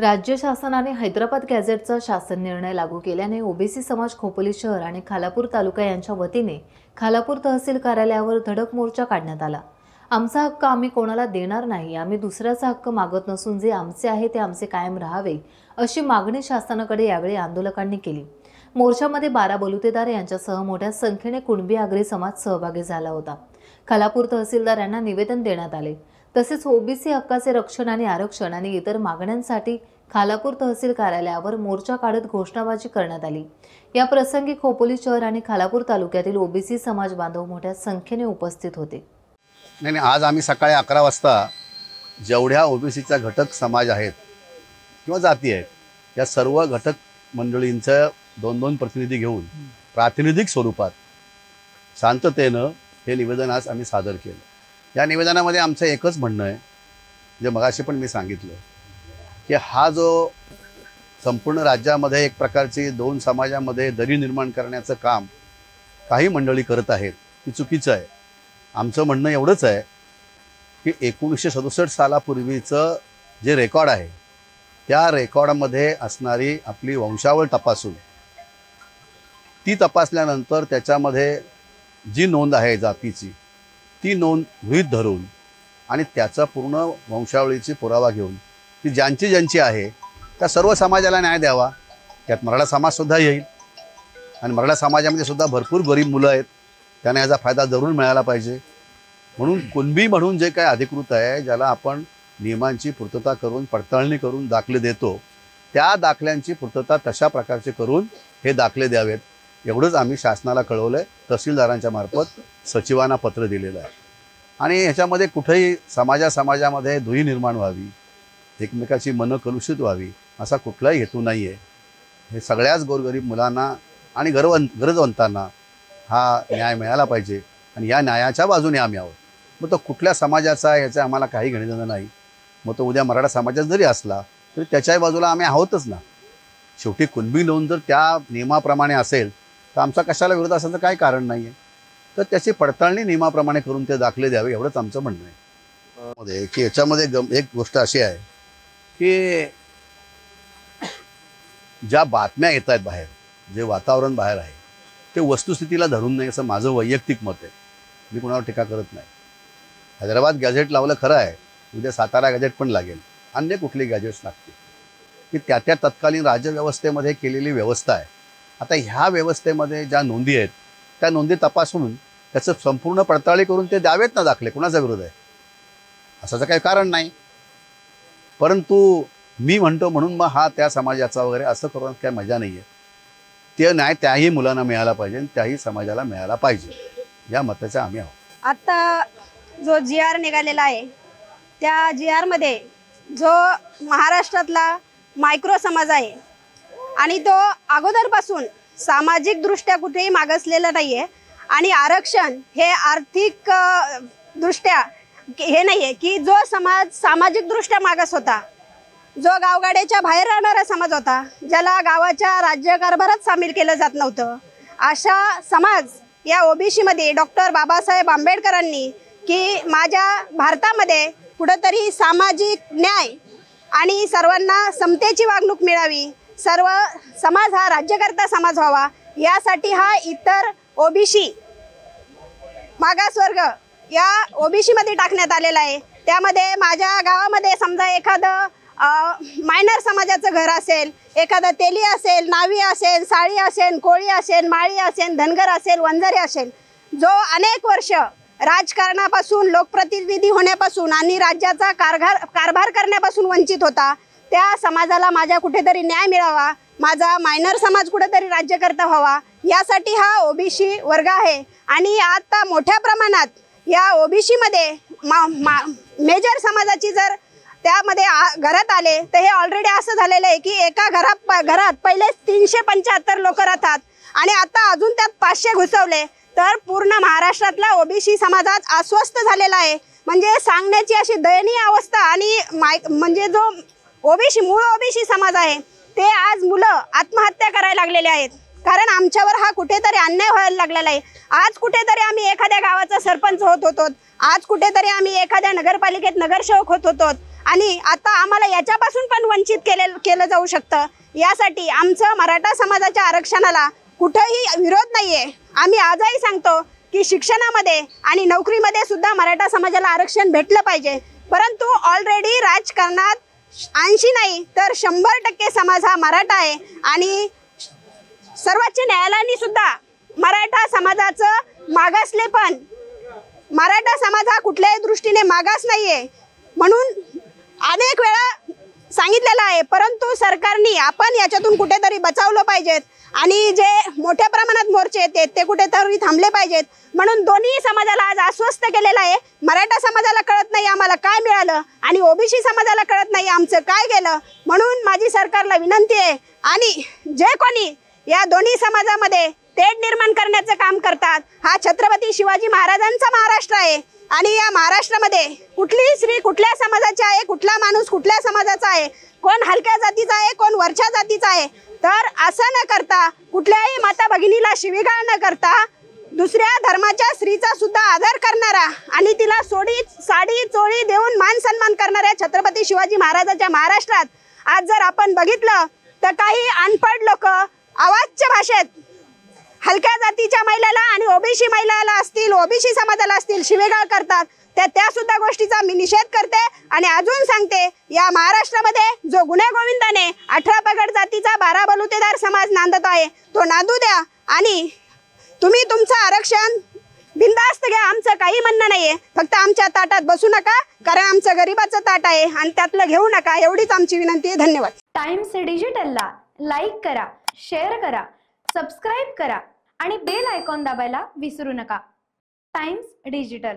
राज्य शासनाने हैदराबाद गॅझेटचा शासन निर्णय लागू केल्याने ओबीसी समाज खोपोली शहर आणि खालापूर तालुका यांच्या वतीने खालापूर तहसील कार्यालयावर धडक मोर्चा काढण्यात आला। आमचा हक्क आम्ही कोणाला देणार नाही, आम्ही दुसऱ्याचा हक्क मागत नसून जे आमचे आहे ते आमचे कायम राहावे अशी मागणी शासनाकडे यावेळी आंदोलकांनी केली। मोर्चामध्ये 12 बलुतेदार यांच्यासह मोठ्या संख्येने कुणबी आगरी समाज सहभागी झाला होता। खालापूर तहसीलदार यांना निवेदन देण्यात आले। तसेच ओबीसी हक्काचे रक्षण आणि आरक्षण आणि इतर मागण्यांसाठी खालापूर तहसील कार्यालयावर मोर्चा काढत घोषणाबाजी करण्यात आली। या प्रसंगी खोपोली शहर आणि खालापूर तालुक्यातील ओबीसी समाज बांधव मोठ्या संख्येने उपस्थित होते। नाही, आज आम्ही सकाळी 11 वाजता जेवढ्या ओबीसीचा घटक समाज आहेत किंवा जाती आहेत या सर्व घटक मंडळींचं 2-2 प्रतिनिधी घेऊन प्रातिनिधिक स्वरूपात शांततेनं हे निवेदन आज आम्ही सादर केलं। या निवेदनामध्ये आमचं एकच म्हणणं आहे, जे मगाशी पण मी सांगितलं की हा जो संपूर्ण राज्यामध्ये एक प्रकारची 2 समाजामध्ये दरी निर्माण करण्याचं काम काही मंडळी करत आहेत ते चुकीचं आहे। आमचं म्हणणं एवढंच आहे की 1967 सालापूर्वीचं जे रेकॉर्ड आहे त्या रेकॉर्डमध्ये असणारी आपली वंशावळ तपासून ती तपासल्यानंतर त्याच्यामध्ये जी नोंद आहे जातीची ती नोंद गृहीत धरून आणि त्याचा पूर्ण वंशावळीची पुरावा घेऊन ती ज्यांची आहे त्या सर्व समाजाला न्याय द्यावा। त्यात मराठा समाजसुद्धा येईल आणि मराठा समाजामध्ये सुद्धा भरपूर गरीब मुलं आहेत, त्यांना याचा फायदा जरूर मिळाला पाहिजे। म्हणून कुणबी म्हणून जे काय अधिकृत आहे, ज्याला आपण नियमांची पूर्तता करून पडताळणी करून दाखले देतो, त्या दाखल्यांची पूर्तता तशा प्रकारचे करून हे दाखले द्यावेत एवढंच आम्ही शासनाला कळवलं आहे। तहसीलदारांच्या मार्फत सचिवांना पत्र दिलेलं आहे आणि ह्याच्यामध्ये कुठेही समाजामध्ये दुही निर्माण व्हावी, एकमेकाची मनं कलुषित व्हावी असा कुठलाही हेतू नाही आहे। हे सगळ्याच गोरगरीब मुलांना आणि गरजवंतांना हा न्याय मिळाला पाहिजे आणि या न्यायाच्या बाजूने आम्ही आहोत। मग तो कुठल्या समाजाचा आहे याचं आम्हाला काही घेणं नाही। मग तो उद्या मराठा समाजात जरी असला तरी त्याच्याही बाजूला आम्ही आहोतच ना। शेवटी कुणबी नोंद जर त्या नियमाप्रमाणे असेल तर आमचा कशाला विरोध असायचं काही कारण नाही आहे। तर त्याची पडताळणी नियमाप्रमाणे करून ते दाखले द्यावे एवढंच आमचं म्हणणं आहे। मध्ये की याच्यामध्ये एक गोष्ट अशी आहे की ज्या बातम्या येत आहेत बाहेर, जे वातावरण बाहेर आहे ते वस्तुस्थितीला धरून नाही असं माझं वैयक्तिक मत आहे। मी कुणावर टीका करत नाही। हैदराबाद गॅझेट लावलं खरं आहे, उद्या सातारा गॅझेट पण लागेल, अन्य कुठली गॅझेट्स लागतील की त्या तत्कालीन राज्यव्यवस्थेमध्ये केलेली व्यवस्था आहे। आता ह्या व्यवस्थेमध्ये ज्या नोंदी आहेत त्या नोंदी तपासून त्याचं संपूर्ण पडताळणी करून ते द्यावेत ना दाखले। कुणाचा विरोध आहे? असाचं काही कारण नाही। परंतु मी म्हणतो म्हणून मग हा त्या समाजाचा वगैरे असं करून काही मजा नाही आहे। ते न्याय त्याही मुलांना मिळाला पाहिजे आणि त्याही समाजाला मिळाला पाहिजे या मताचे आम्ही आहोत। आता जो GR निघालेला आहे त्या GR मध्ये जो महाराष्ट्रातला मायक्रो समाज आहे आणि तो अगोदरपासून सामाजिकदृष्ट्या कुठेही मागासलेला नाही आहे आणि आरक्षण हे आर्थिक दृष्ट्या हे नाही आहे की जो समाज सामाजिकदृष्ट्या मागास होता, जो गावगाड्याच्या बाहेर राहणारा समाज होता, ज्याला गावाच्या राज्यकारभारात सामील केलं जात नव्हतं, अशा समाज या ओबीसीमध्ये डॉक्टर बाबासाहेब आंबेडकरांनी की माझ्या भारतामध्ये कुठंतरी सामाजिक न्याय आणि सर्वांना समतेची वागणूक मिळावी, सर्व समाज हा राज्यकर्ता समाज व्हावा, यासाठी हा इतर ओबीसी मागासवर्ग या ओबीसीमध्ये टाकण्यात आलेला आहे। त्यामध्ये माझ्या गावामध्ये समजा एखादं मायनर समाजाचं घर असेल, एखादं तेली असेल, नावी असेल, साळी असेल, कोळी असेल, माळी असेल, धनगर असेल, वंजारी असेल, जो अनेक वर्ष राजकारणापासून लोकप्रतिनिधी होण्यापासून आणि राज्याचा कारभार करण्यापासून वंचित होता, त्या समाजाला माझ्या कुठेतरी न्याय मिळावा, माझा मायनर समाज कुठेतरी राज्यकर्ता व्हावा, यासाठी हा ओबीसी वर्ग आहे। आणि आता मोठ्या प्रमाणात या ओबीसीमध्ये मेजर समाजाची जर त्यामध्ये घरात आले तर हे ऑलरेडी असं झालेलं आहे की एका घरात पहिले 375 लोक राहतात आणि आता अजून त्यात 500 घुसवले तर पूर्ण महाराष्ट्रातला ओबीसी समाज आज अस्वस्थ झालेला आहे। म्हणजे सांगण्याची अशी दयनीय अवस्था आणि म्हणजे जो मूळ ओबीसी समाज आहे ते आज मुलं आत्महत्या करायला लागलेले आहेत, कारण आमच्यावर हा कुठेतरी अन्याय व्हायला लागलेला आहे। आज कुठेतरी आम्ही एखाद्या गावाचा सरपंच होत होतो, आज कुठेतरी आम्ही एखाद्या नगरपालिकेत नगरसेवक होत होतो, आणि आता आम्हाला याच्यापासून पण वंचित केलं जाऊ शकतं। यासाठी आमचं मराठा समाजाच्या आरक्षणाला कुठेही विरोध नाहीये। आम्ही आजही सांगतो की शिक्षणामध्ये आणि नोकरीमध्ये सुद्धा मराठा समाजाला आरक्षण भेटलं पाहिजे, परंतु ऑलरेडी राजकारणात 80 नाही तर 100% समाज हा मराठा आहे आणि सर्वोच्च न्यायालयाने सुद्धा मराठा समाजाचं मागासले पण मराठा समाज हा कुठल्याही दृष्टीने मागास नाहीये म्हणून अनेक वेळा सांगितलेलं आहे, परंतु सरकारने आपण याच्यातून कुठेतरी बचावलं पाहिजेत आणि जे मोठ्या प्रमाणात मोर्चे येते ते कुठेतरी थांबले पाहिजेत। म्हणून दोन्ही समाजाला आज आश्वस्त केलेलं आहे। मराठा समाजाला कळत नाही आम्हाला काय मिळालं आणि ओबीसी समाजाला कळत नाही आमचं काय गेलं, म्हणून माझी सरकारला विनंती आहे आणि जे कोणी या दोन्ही समाजामध्ये तेढ निर्माण करण्याचं काम करतात, हा छत्रपती शिवाजी महाराजांचा महाराष्ट्र आहे आणि या महाराष्ट्रामध्ये कुठली स्त्री कुठल्या समाजाची आहे, कुठला माणूस कुठल्या समाजाचा आहे, कोण हलक्या जातीचा आहे, कोण वरच्या जातीचा आहे, तर असं न करता कुठल्याही माता भगिनीला शिवीगाळ न करता दुसऱ्या धर्माच्या स्त्रीचा सुद्धा आदर करणारा आणि तिला साडी चोळी देऊन मान सन्मान करणाऱ्या छत्रपती शिवाजी महाराजांच्या महाराष्ट्रात आज जर आपण बघितलं तर काही अनपढ लोक अवाच्य भाषेत हलक्या जातीच्या महिलाला आणि ओबीसी महिलाला असतील, ओबीसी समाजाला असतील शिवेगाळ करतात, त्या सुद्धा गोष्टीचा मी निषेध करते आणि अजून सांगते या महाराष्ट्रामध्ये जो गुन्हे गोविंदाने 18 पगड जातीचा 12 बलुतेदार समाज नांदत आहे तो नांदू द्या आणि तुम्ही तुमचं आरक्षण बिनधास्त घ्या, आमचं काही म्हणणं नाहीये, फक्त आमच्या ताटात बसू नका कारण आमचं गरिबाचं ताट आहे आणि त्यातलं घेऊ नका, एवढीच आमची विनंती आहे। धन्यवाद। टाइम्स डिजिटलला लाईक करा, शेअर करा, सबस्क्राईब करा आणि बेल आयकॉन दाबायला विसरू नका। Times digital.